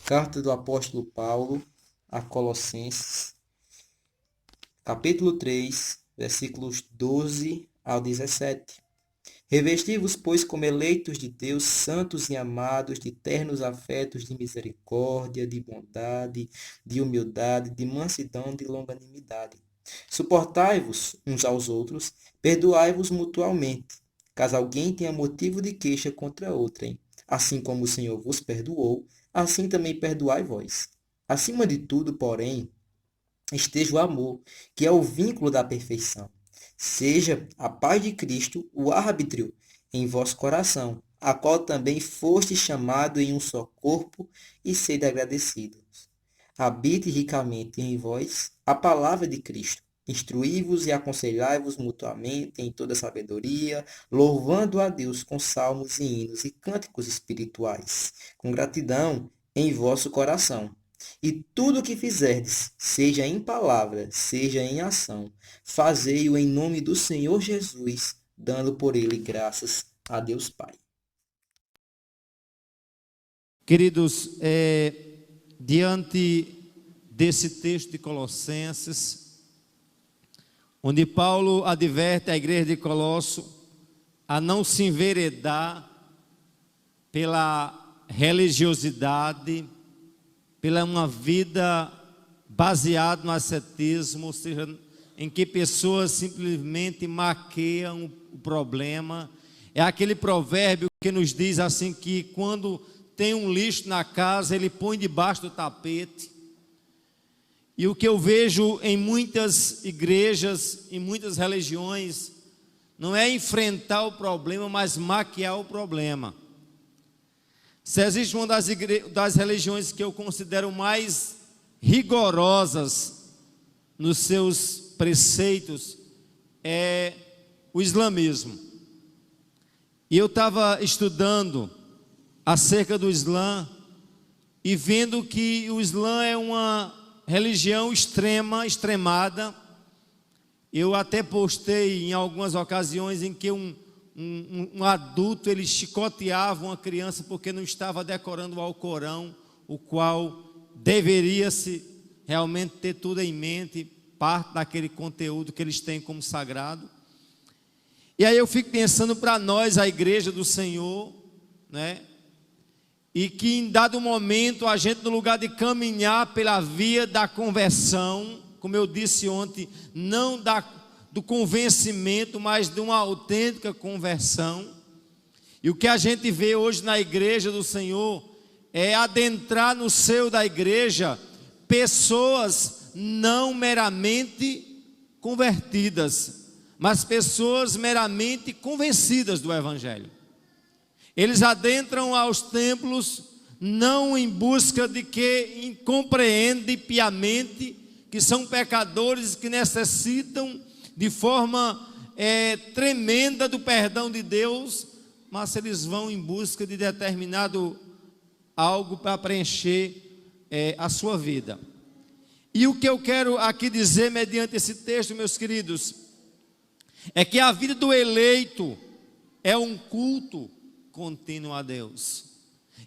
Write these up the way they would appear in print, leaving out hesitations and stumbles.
Carta do apóstolo Paulo a Colossenses, capítulo 3, versículos 12 ao 17. Revesti-vos, pois, como eleitos de Deus, santos e amados, de ternos afetos de misericórdia, de bondade, de humildade, de mansidão, de longanimidade. Suportai-vos uns aos outros, perdoai-vos mutualmente, caso alguém tenha motivo de queixa contra outrem. Assim como o Senhor vos perdoou, assim também perdoai vós. Acima de tudo, porém, esteja o amor, que é o vínculo da perfeição. Seja a paz de Cristo o árbitro em vosso coração, a qual também foste chamado em um só corpo, e sede agradecidos. Habite ricamente em vós a palavra de Cristo. Instruí-vos e aconselhai-vos mutuamente em toda sabedoria, louvando a Deus com salmos e hinos e cânticos espirituais, com gratidão em vosso coração. E tudo o que fizerdes, seja em palavra, seja em ação, fazei-o em nome do Senhor Jesus, dando por ele graças a Deus Pai. Queridos, diante desse texto de Colossenses, onde Paulo adverte a igreja de Colosso a não se enveredar pela religiosidade, pela uma vida baseada no ascetismo, ou seja, em que pessoas simplesmente maqueiam o problema. É aquele provérbio que nos diz assim que quando tem um lixo na casa, ele põe debaixo do tapete. E o que eu vejo em muitas igrejas, em muitas religiões, não é enfrentar o problema, mas maquiar o problema. Se existe uma das religiões que eu considero mais rigorosas nos seus preceitos, é o islamismo. E eu estava estudando acerca do Islã e vendo que o Islã é uma religião extremada. Eu até postei em algumas ocasiões em que um adulto, ele chicoteava uma criança porque não estava decorando o Alcorão, o qual deveria-se realmente ter tudo em mente, parte daquele conteúdo que eles têm como sagrado. E aí eu fico pensando para nós, a igreja do Senhor, né? E que em dado momento a gente, no lugar de caminhar pela via da conversão, como eu disse ontem, não do convencimento, mas de uma autêntica conversão. E o que a gente vê hoje na igreja do Senhor é adentrar no seio da igreja pessoas não meramente convertidas, mas pessoas meramente convencidas do Evangelho. Eles adentram aos templos não em busca de que compreendem piamente que são pecadores que necessitam de forma tremenda do perdão de Deus, mas eles vão em busca de determinado algo para preencher a sua vida. E o que eu quero aqui dizer mediante esse texto, meus queridos, é que a vida do eleito é um culto contínuo a Deus.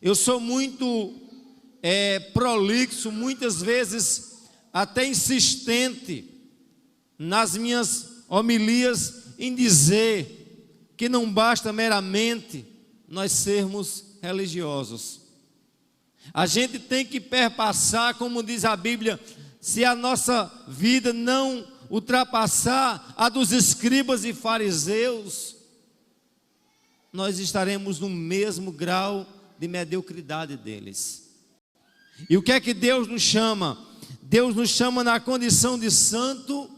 Eu sou muito prolixo, muitas vezes até insistente nas minhas homilias em dizer que não basta meramente nós sermos religiosos. A gente tem que perpassar, como diz a Bíblia, se a nossa vida não ultrapassar a dos escribas e fariseus, nós estaremos no mesmo grau de mediocridade deles. E o que é que Deus nos chama? Deus nos chama na condição de santo,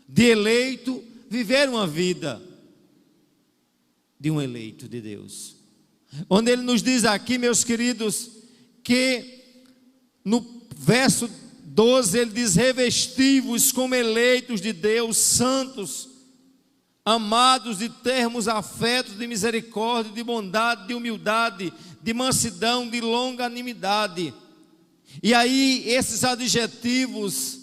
de eleito, viver uma vida de um eleito de Deus. Onde Ele nos diz aqui, meus queridos, que no verso 12 Ele diz: revesti-vos como eleitos de Deus, santos, amados, de termos afetos, de misericórdia, de bondade, de humildade, de mansidão, de longanimidade. E aí esses adjetivos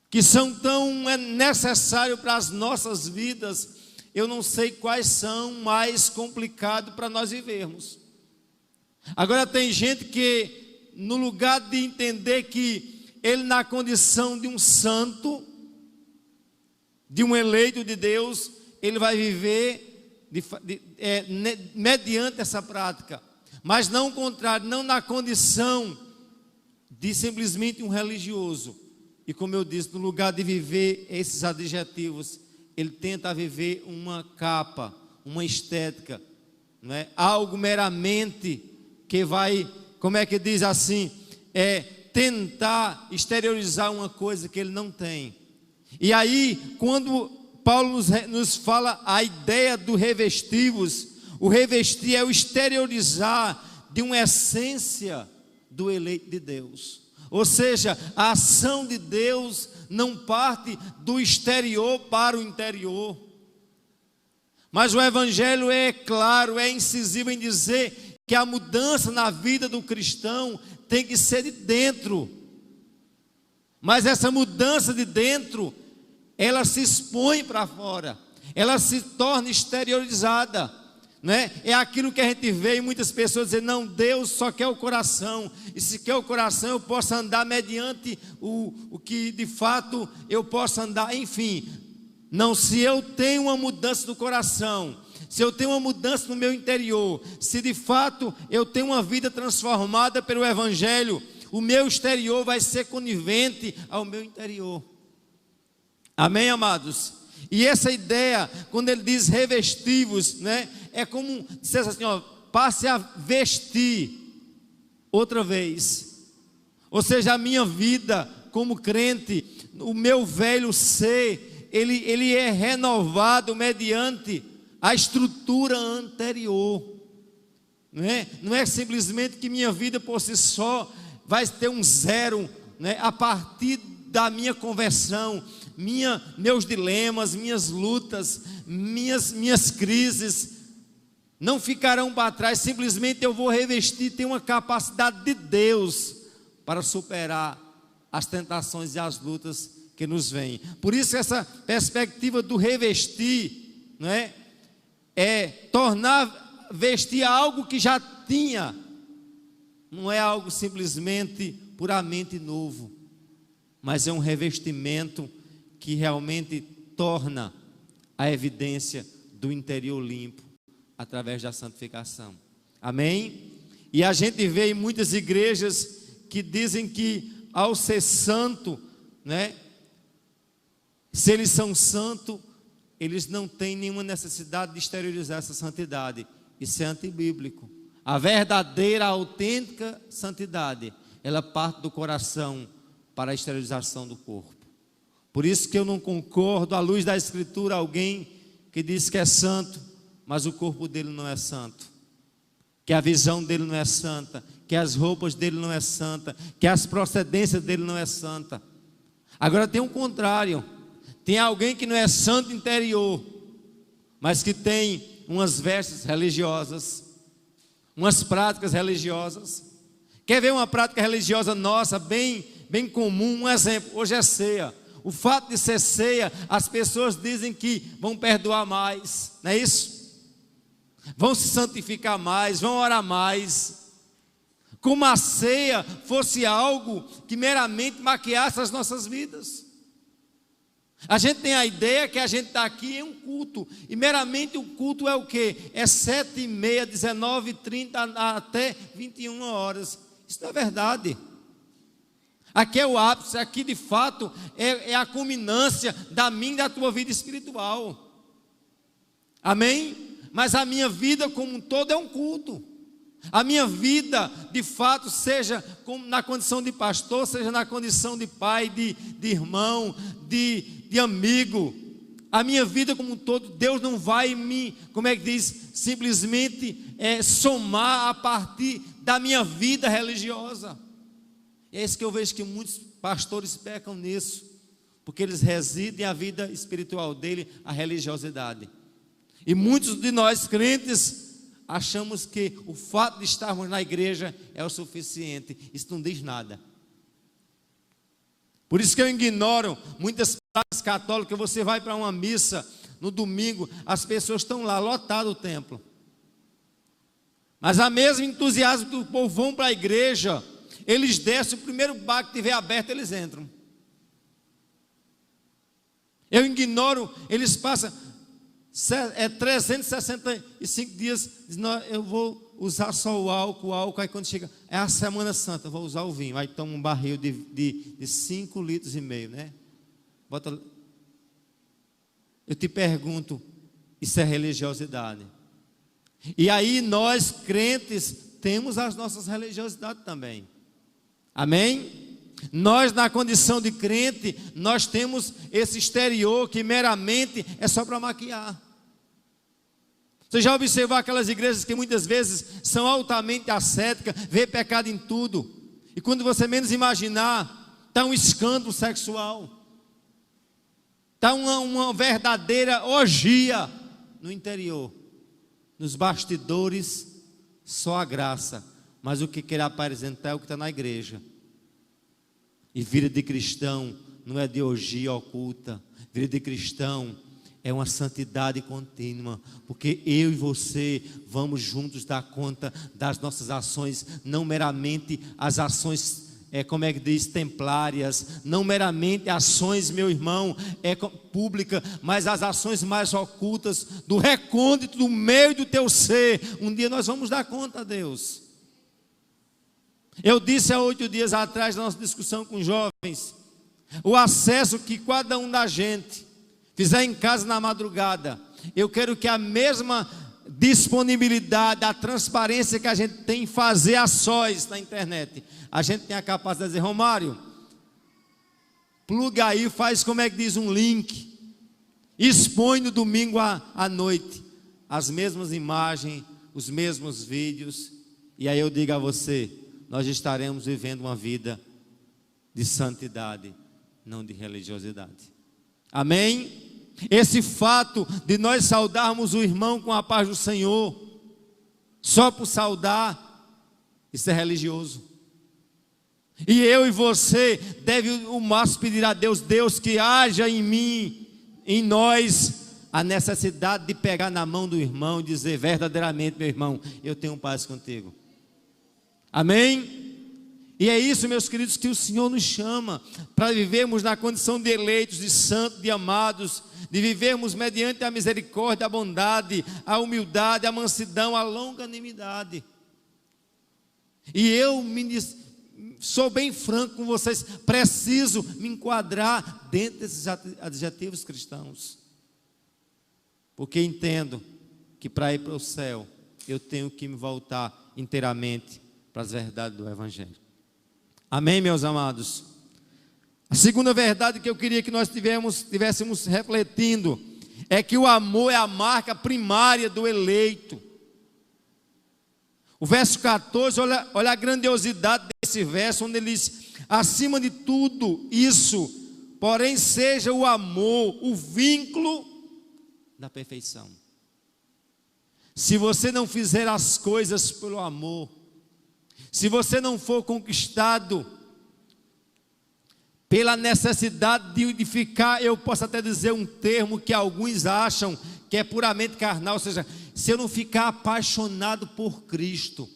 que são tão necessários para as nossas vidas, eu não sei quais são mais complicados para nós vivermos. Agora tem gente que no lugar de entender que ele, na condição de um santo, de um eleito de Deus, ele vai viver mediante essa prática, mas não o contrário, não na condição de simplesmente um religioso. E como eu disse, no lugar de viver esses adjetivos, ele tenta viver uma capa, uma estética, não é? Algo meramente que vai, como é que diz assim, tentar exteriorizar uma coisa que ele não tem. E aí, quando Paulo nos fala a ideia do revestivos, o revestir é o exteriorizar de uma essência do eleito de Deus. Ou seja, a ação de Deus não parte do exterior para o interior. Mas o Evangelho é claro, é incisivo em dizer que a mudança na vida do cristão tem que ser de dentro. Mas essa mudança de dentro, ela se expõe para fora, ela se torna exteriorizada, né? É aquilo que a gente vê em muitas pessoas dizer: não, Deus só quer o coração, e se quer o coração eu posso andar mediante o que de fato eu posso andar, enfim. Não, se eu tenho uma mudança do coração, se eu tenho uma mudança no meu interior, se de fato eu tenho uma vida transformada pelo Evangelho, o meu exterior vai ser conivente ao meu interior. Amém, amados? E essa ideia, quando ele diz revestivos, né, é como dizer assim, ó, passe a vestir outra vez. Ou seja, a minha vida como crente, o meu velho ser, ele é renovado mediante a estrutura anterior. Não é simplesmente que minha vida por si só vai ter um zero, né, a partir da minha conversão. Meus dilemas, minhas lutas, minhas crises não ficarão para trás. Simplesmente eu vou revestir, ter uma capacidade de Deus para superar as tentações e as lutas que nos vêm. Por isso essa perspectiva do revestir, né, é tornar vestir algo que já tinha. Não é algo simplesmente puramente novo, mas é um revestimento que realmente torna a evidência do interior limpo através da santificação. Amém? E a gente vê em muitas igrejas que dizem que ao ser santo, né, se eles são santos, eles não têm nenhuma necessidade de exteriorizar essa santidade. Isso é antibíblico. A verdadeira, autêntica santidade, ela parte do coração para a exteriorização do corpo. Por isso que eu não concordo, à luz da Escritura, alguém que diz que é santo, mas o corpo dele não é santo, que a visão dele não é santa, que as roupas dele não é santa, que as procedências dele não é santa. Agora tem um contrário, tem alguém que não é santo interior, mas que tem umas vestes religiosas, umas práticas religiosas. Quer ver uma prática religiosa nossa, bem comum? Um exemplo, hoje é ceia. O fato de ser ceia, as pessoas dizem que vão perdoar mais, não é isso? Vão se santificar mais, vão orar mais. Como a ceia fosse algo que meramente maquiasse as nossas vidas. A gente tem a ideia que a gente está aqui em um culto, e meramente o culto é o quê? É 7h30, 19h30 até 21 horas. Isso não é verdade. Aqui é o ápice, aqui de fato é a culminância da minha e da tua vida espiritual. Amém? Mas a minha vida como um todo é um culto. A minha vida, de fato, seja na condição de pastor, seja na condição de pai, de irmão, de amigo. A minha vida como um todo, Deus não vai me, como é que diz, simplesmente somar a partir da minha vida religiosa. É isso que eu vejo que muitos pastores pecam nisso, porque eles residem a vida espiritual dele, a religiosidade. E muitos de nós crentes achamos que o fato de estarmos na igreja é o suficiente. Isso não diz nada. Por isso que eu ignoro muitas práticas católicas. Você vai para uma missa no domingo, as pessoas estão lá, lotado o templo. Mas a mesmo entusiasmo que o povo vão para a igreja, eles descem, o primeiro bar que tiver aberto, eles entram. Eu ignoro, eles passam 365 dias, dizem, não, eu vou usar só o álcool, aí quando chega, é a Semana Santa, eu vou usar o vinho, aí toma um barril de 5,5 litros, né? Bota. Eu te pergunto, isso é religiosidade? E aí nós, crentes, temos as nossas religiosidades também. Amém? Nós, na condição de crente, nós temos esse exterior que meramente é só para maquiar. Você já observou aquelas igrejas que muitas vezes são altamente ascéticas, vê pecado em tudo, e quando você menos imaginar, está um escândalo sexual, está uma verdadeira orgia no interior, nos bastidores, só a graça, mas o que quer apresentar é o que está na igreja. E vida de cristão não é de orgia oculta, vida de cristão é uma santidade contínua, porque eu e você vamos juntos dar conta das nossas ações, não meramente as ações, como é que diz, templárias, não meramente ações, meu irmão, pública, mas as ações mais ocultas, do recôndito, do meio do teu ser. Um dia nós vamos dar conta a Deus. Eu disse há 8 dias atrás, na nossa discussão com jovens, o acesso que cada um da gente fizer em casa na madrugada, eu quero que a mesma disponibilidade, a transparência que a gente tem em fazer a sós na internet, a gente tem a capacidade de dizer, Romário, pluga aí, faz como é que diz, um link, expõe no domingo à noite, as mesmas imagens, os mesmos vídeos, e aí eu digo a você, nós estaremos vivendo uma vida de santidade, não de religiosidade. Amém? Esse fato de nós saudarmos o irmão com a paz do Senhor, só por saudar, isso é religioso. E eu e você deve o máximo pedir a Deus, Deus que haja em mim, em nós, a necessidade de pegar na mão do irmão e dizer verdadeiramente, meu irmão, eu tenho paz contigo. Amém? E é isso, meus queridos, que o Senhor nos chama, para vivermos na condição de eleitos, de santos, de amados, de vivermos mediante a misericórdia, a bondade, a humildade, a mansidão, a longanimidade. E eu sou bem franco com vocês, preciso me enquadrar dentro desses adjetivos cristãos, porque entendo que para ir para o céu, eu tenho que me voltar inteiramente para as verdades do Evangelho. Amém, meus amados? A segunda verdade que eu queria que nós estivéssemos refletindo é que o amor é a marca primária do eleito. O verso 14, olha a grandiosidade desse verso, onde ele diz, acima de tudo isso, porém seja o amor, o vínculo da perfeição. Se você não fizer as coisas pelo amor, se você não for conquistado pela necessidade de ficar, eu posso até dizer um termo que alguns acham que é puramente carnal, ou seja, se eu não ficar apaixonado por Cristo.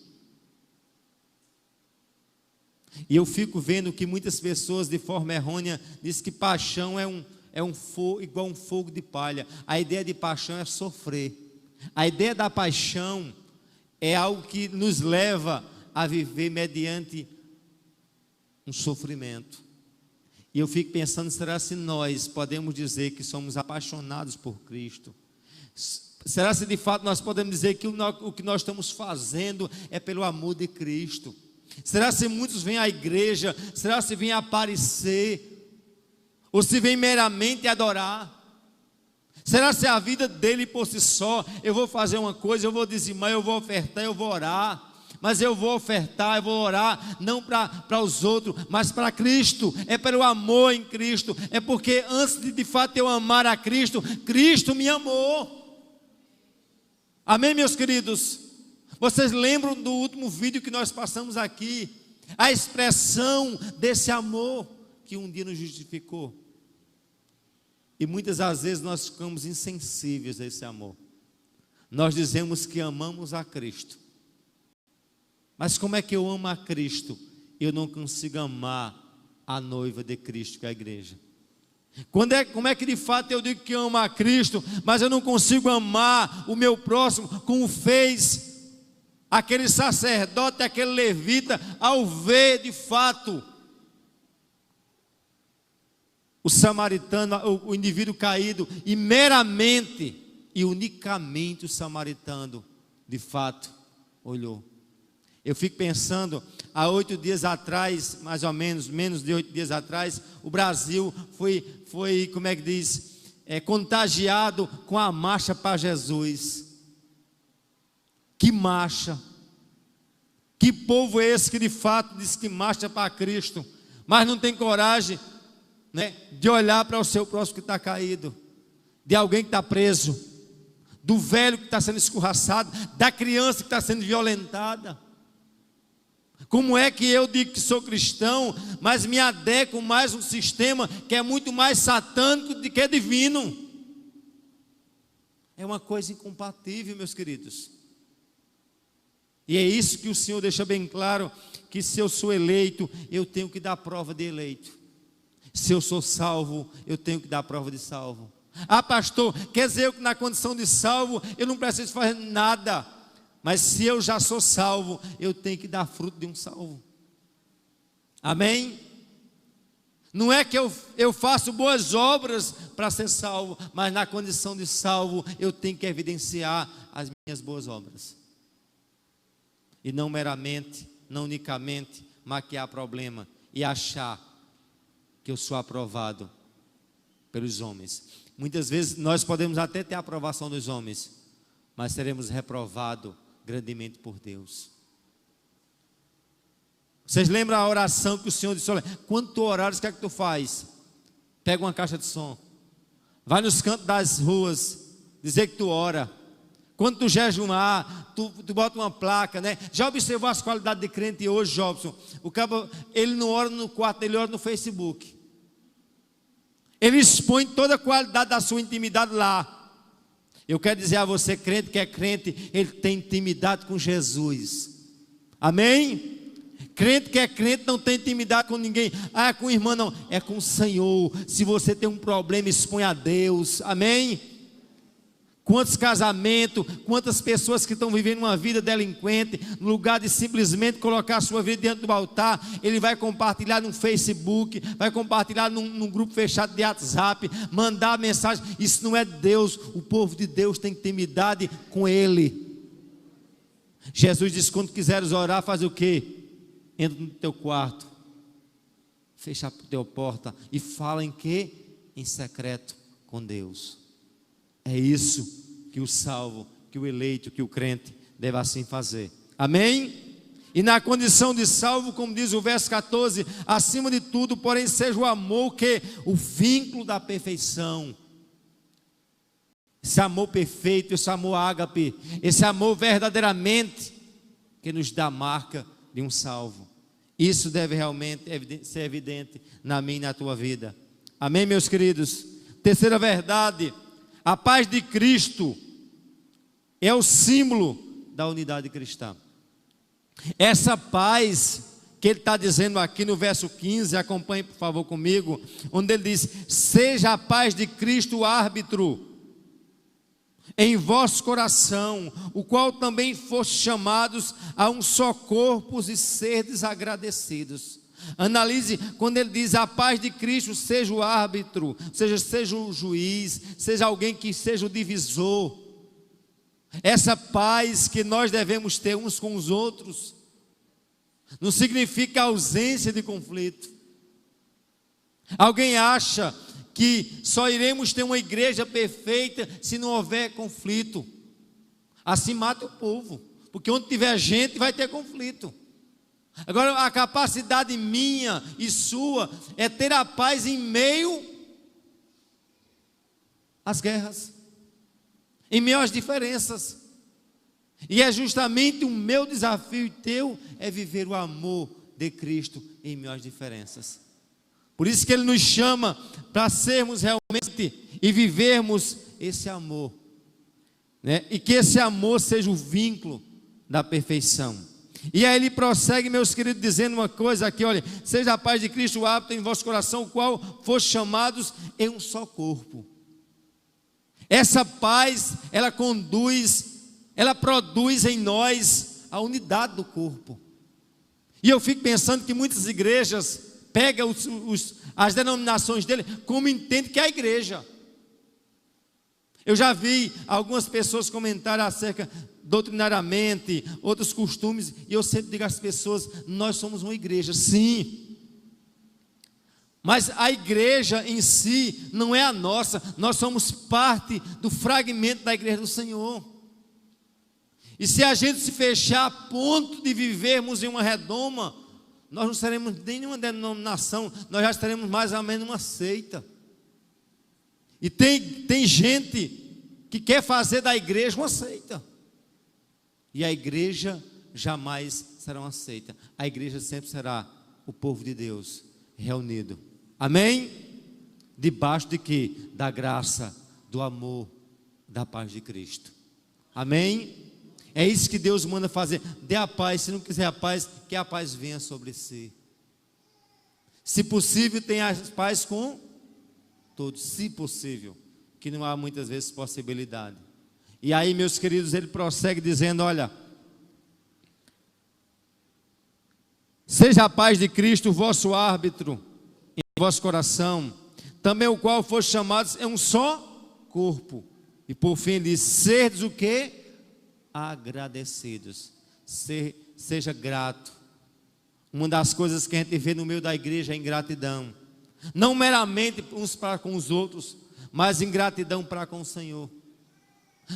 E eu fico vendo que muitas pessoas de forma errônea dizem que paixão é um fogo, igual um fogo de palha. A ideia de paixão é sofrer. A ideia da paixão é algo que nos leva a viver mediante um sofrimento. E eu fico pensando, será se nós podemos dizer que somos apaixonados por Cristo? Será se de fato nós podemos dizer que o que nós estamos fazendo é pelo amor de Cristo? Será se muitos vêm à igreja? Será se vêm aparecer? Ou se vêm meramente adorar? Será se a vida dele por si só, eu vou fazer uma coisa, eu vou dizimar, eu vou ofertar, eu vou orar, mas eu vou ofertar, eu vou orar, não para os outros, mas para Cristo, é pelo amor em Cristo, é porque antes de fato eu amar a Cristo, Cristo me amou. Amém, meus queridos? Vocês lembram do último vídeo que nós passamos aqui, a expressão desse amor que um dia nos justificou? E muitas das vezes nós ficamos insensíveis a esse amor. Nós dizemos que amamos a Cristo. Mas como é que eu amo a Cristo eu não consigo amar a noiva de Cristo, que é a igreja. Como é que de fato eu digo que amo a Cristo, mas eu não consigo amar o meu próximo, como fez aquele sacerdote, aquele levita, ao ver de fato o samaritano, o indivíduo caído, e meramente e unicamente o samaritano de fato olhou. Eu fico pensando, há 8 dias atrás, mais ou menos, menos de 8 dias atrás, o Brasil foi, como é que diz, contagiado com a marcha para Jesus. Que marcha! Que povo é esse que de fato diz que marcha para Cristo, mas não tem coragem, né, de olhar para o seu próximo que está caído, de alguém que está preso, do velho que está sendo escorraçado, da criança que está sendo violentada. Como é que eu digo que sou cristão, mas me adequo mais a um sistema que é muito mais satânico do que divino? É uma coisa incompatível, meus queridos. E é isso que o Senhor deixa bem claro, que se eu sou eleito, eu tenho que dar prova de eleito. Se eu sou salvo, eu tenho que dar prova de salvo. Ah, pastor, quer dizer que na condição de salvo, eu não preciso fazer nada. Mas se eu já sou salvo, eu tenho que dar fruto de um salvo. Amém? Não é que eu faço boas obras para ser salvo, mas na condição de salvo, eu tenho que evidenciar as minhas boas obras. E não meramente, não unicamente, maquiar problema e achar que eu sou aprovado pelos homens. Muitas vezes nós podemos até ter a aprovação dos homens, mas seremos reprovados grandemente por Deus. Vocês lembram a oração que o Senhor disse? Olha, quando tu orares, o que é que tu faz? Pega uma caixa de som, vai nos cantos das ruas dizer que tu ora. Quando tu jejumar, tu bota uma placa, né? Já observou as qualidades de crente hoje, Jobson? O cabo, ele não ora no quarto, ele ora no Facebook. Ele expõe toda a qualidade da sua intimidade lá. Eu quero dizer a você, crente que é crente, ele tem intimidade com Jesus. Amém? Crente que é crente não tem intimidade com ninguém. Ah, com irmã não, é com o Senhor. Se você tem um problema, expõe a Deus. Amém? Quantos casamentos, quantas pessoas que estão vivendo uma vida delinquente, no lugar de simplesmente colocar a sua vida diante do altar, ele vai compartilhar no Facebook, vai compartilhar num grupo fechado de WhatsApp, mandar mensagem. Isso não é Deus. O povo de Deus tem intimidade com Ele. Jesus disse: quando quiseres orar, faz o quê? Entra no teu quarto, fecha a tua porta e fala em quê? Em secreto com Deus. É isso que o salvo, que o eleito, que o crente deve assim fazer. Amém? E na condição de salvo, como diz o verso 14, acima de tudo, porém, seja o amor que o vínculo da perfeição. Esse amor perfeito, esse amor ágape, esse amor verdadeiramente que nos dá a marca de um salvo. Isso deve realmente ser evidente na minha e na tua vida. Amém, meus queridos? Terceira verdade: a paz de Cristo é o símbolo da unidade cristã. Essa paz que ele está dizendo aqui no verso 15, acompanhe por favor comigo, onde ele diz: seja a paz de Cristo o árbitro em vosso coração, o qual também foste chamados a um só corpo e serdes agradecidos. Analise quando ele diz a paz de Cristo seja o árbitro, seja o juiz, seja alguém que seja o divisor. Essa paz que nós devemos ter uns com os outros não significa ausência de conflito. Alguém acha que só iremos ter uma igreja perfeita se não houver conflito. Assim mata o povo, porque onde tiver gente vai ter conflito. Agora, a capacidade minha e sua é ter a paz em meio às guerras, em meio às diferenças. E é justamente o meu desafio e teu é viver o amor de Cristo em meio às diferenças. Por isso que Ele nos chama para sermos realmente e vivermos esse amor, né? E que esse amor seja o vínculo da perfeição. E aí ele prossegue, meus queridos, dizendo uma coisa aqui, olha: seja a paz de Cristo hábito em vosso coração, o qual foste chamados em um só corpo. Essa paz, ela conduz, ela produz em nós a unidade do corpo. E eu fico pensando que muitas igrejas pegam as denominações dele como entendem que é a igreja. Eu já vi algumas pessoas comentarem acerca doutrinariamente, outros costumes, e eu sempre digo às pessoas: nós somos uma igreja, sim, mas a igreja em si não é a nossa, nós somos parte do fragmento da igreja do Senhor. E se a gente se fechar a ponto de vivermos em uma redoma, nós não seremos nenhuma denominação, nós já estaremos mais ou menos uma seita. E tem gente que quer fazer da igreja uma seita. E a igreja jamais será uma seita. A igreja sempre será o povo de Deus reunido. Amém? Debaixo de quê? Da graça, do amor, da paz de Cristo. Amém? É isso que Deus manda fazer. Dê a paz. Se não quiser a paz, que a paz venha sobre si. Se possível, tenha a paz com todos. Se possível, que não há muitas vezes possibilidade. E aí, meus queridos, ele prossegue dizendo: olha, seja a paz de Cristo o vosso árbitro em vosso coração, também o qual foste chamados em um só corpo. E por fim ele diz: serdes o quê? Agradecidos. Seja grato. Uma das coisas que a gente vê no meio da igreja é ingratidão. Não meramente uns para com os outros, mas ingratidão para com o Senhor.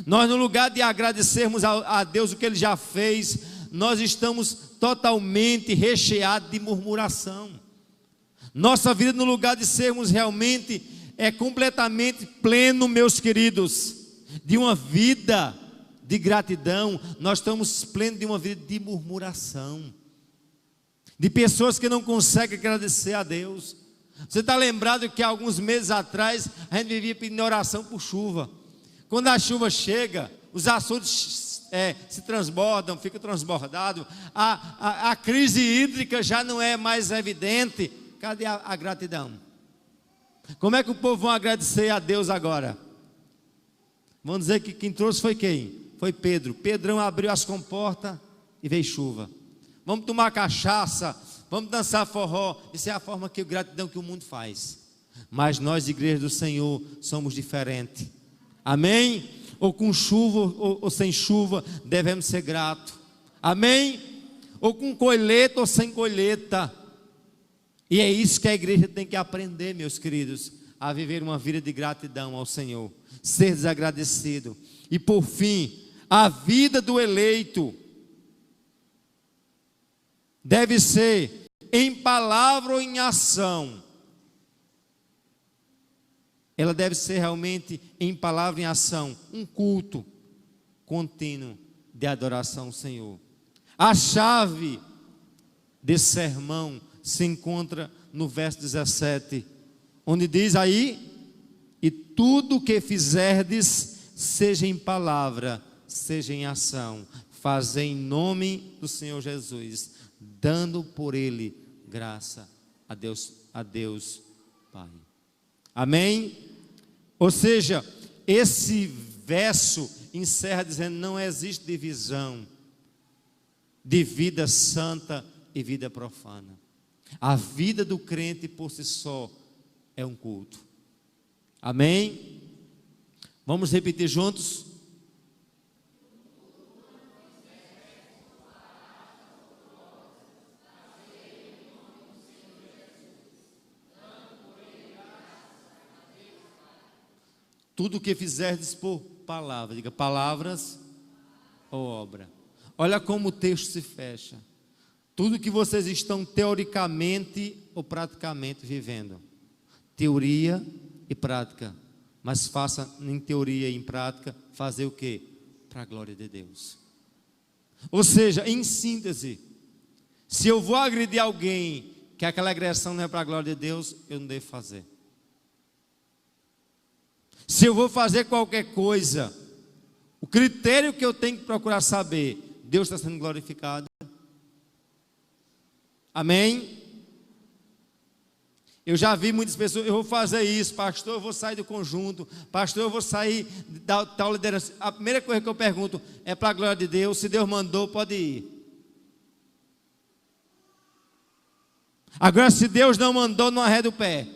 Nós, no lugar de agradecermos a Deus o que Ele já fez, nós estamos totalmente recheados de murmuração. Nossa vida, no lugar de sermos realmente, é completamente pleno, meus queridos, de uma vida de gratidão. Nós estamos plenos de uma vida de murmuração, de pessoas que não conseguem agradecer a Deus. Você está lembrado que há alguns meses atrás a gente vivia pedindo oração por chuva. Quando a chuva chega, os açudes se transbordam, ficam transbordados, a crise hídrica já não é mais evidente. Cadê a gratidão? Como é que o povo vai agradecer a Deus agora? Vamos dizer que quem trouxe foi quem? Foi Pedro. Pedrão abriu as comportas e veio chuva. Vamos tomar cachaça, vamos dançar forró. Isso é a forma que gratidão que o mundo faz. Mas nós, igreja do Senhor, somos diferentes. Amém? Ou com chuva ou sem chuva, devemos ser gratos. Amém? Ou com colheita ou sem colheita. E é isso que a igreja tem que aprender, meus queridos, a viver uma vida de gratidão ao Senhor, ser desagradecido. E por fim, a vida do eleito deve ser em palavra ou em ação. Ela deve ser realmente em palavra e em ação, um culto contínuo de adoração ao Senhor. A chave desse sermão se encontra no verso 17, onde diz aí: e tudo o que fizerdes, seja em palavra, seja em ação, fazei em nome do Senhor Jesus, dando por Ele graça a Deus Pai. Amém? Ou seja, esse verso encerra dizendo: não existe divisão de vida santa e vida profana. A vida do crente por si só é um culto. Amém? Vamos repetir juntos? Tudo o que fizerdes por palavra, diga palavras ou obra. Olha como o texto se fecha. Tudo que vocês estão teoricamente ou praticamente vivendo. Teoria e prática. Mas faça em teoria e em prática, fazer o quê? Para a glória de Deus. Ou seja, em síntese, se eu vou agredir alguém que aquela agressão não é para a glória de Deus, eu não devo fazer. Se eu vou fazer qualquer coisa, o critério que eu tenho que procurar saber: Deus está sendo glorificado? Amém? Eu já vi muitas pessoas, eu vou fazer isso, pastor, eu vou sair do conjunto, pastor, eu vou sair da tal liderança. A primeira coisa que eu pergunto é para a glória de Deus, se Deus mandou, pode ir. Agora, se Deus não mandou, não arreda o pé.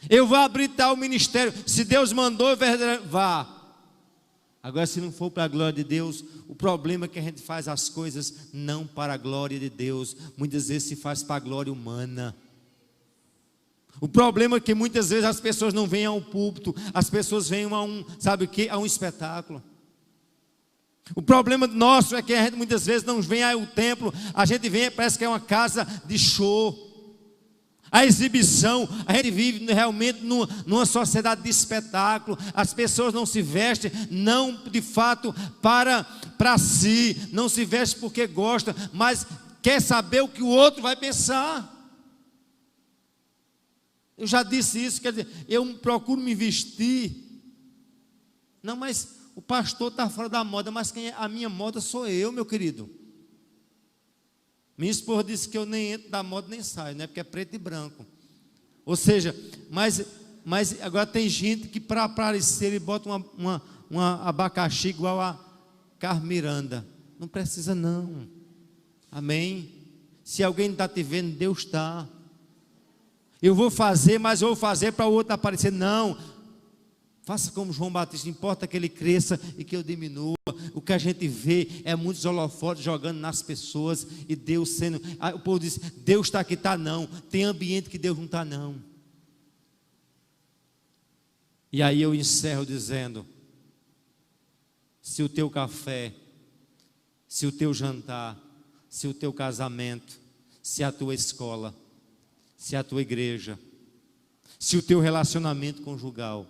Eu vou abrir tal ministério, se Deus mandou, vá. Agora, se não for para a glória de Deus, o problema é que a gente faz as coisas não para a glória de Deus, muitas vezes se faz para a glória humana. O problema é que muitas vezes as pessoas não vêm ao púlpito, as pessoas vêm a a um espetáculo. O problema nosso é que a gente muitas vezes não vem ao templo, a gente vem, parece que é uma casa de show. A exibição, a gente vive realmente numa sociedade de espetáculo. As pessoas não se vestem, não de fato para si, não se vestem porque gosta, mas quer saber o que o outro vai pensar. Eu já disse isso, quer dizer, eu procuro me vestir. Não, mas o pastor está fora da moda, mas a minha moda sou eu, meu querido. Minha esposa disse que eu nem entro da moda nem saio, né? Porque é preto e branco. Ou seja, mas agora tem gente que para aparecer ele bota uma abacaxi igual a Carmiranda. Não precisa não. Amém? Se alguém está te vendo, Deus está. Eu vou fazer, mas eu vou fazer para o outro aparecer. Não. Faça como João Batista, importa que ele cresça e que eu diminua. O que a gente vê é muitos holofotes jogando nas pessoas e Deus sendo... o povo diz, Deus está aqui, está não. Tem ambiente que Deus não está não. E aí eu encerro dizendo, se o teu café, se o teu jantar, se o teu casamento, se a tua escola, se a tua igreja, se o teu relacionamento conjugal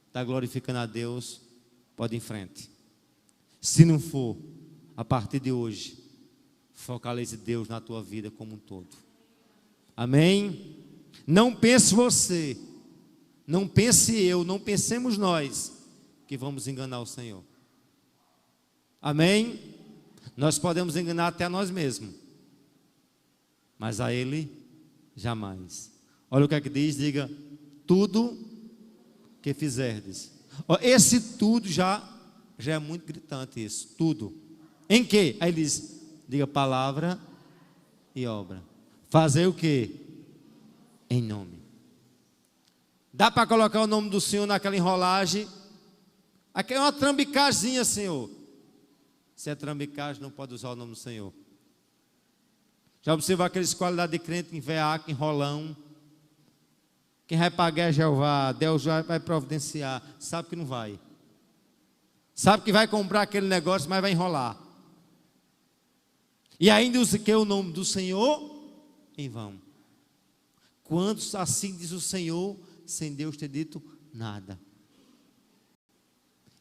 está glorificando a Deus, pode ir em frente. Se não for, a partir de hoje, focalize Deus na tua vida como um todo. Amém? Não pense você, não pense eu, não pensemos nós que vamos enganar o Senhor. Amém? Nós podemos enganar até a nós mesmos, mas a Ele jamais. Olha o que é que diz, diga, tudo que fizerdes. Esse tudo já é muito gritante isso, tudo. Em que? Aí ele diz, diga palavra e obra. Fazer o que? Em nome. Dá para colocar o nome do Senhor naquela enrolagem? Aqui é uma trambicazinha, Senhor. Se é trambicagem, não pode usar o nome do Senhor. Já observou aqueles qualidades de crente em veaco, enrolão? Quem vai pagar é Jeová, Deus vai providenciar. Sabe que não vai. Sabe que vai comprar aquele negócio, mas vai enrolar. E ainda usa que o nome do Senhor em vão. Quantos assim diz o Senhor, sem Deus ter dito nada?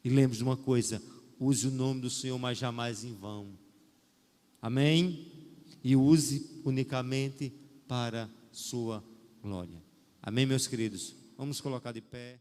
E lembre-se de uma coisa, use o nome do Senhor, mas jamais em vão. Amém? E use unicamente para sua glória. Amém, meus queridos? Vamos colocar de pé.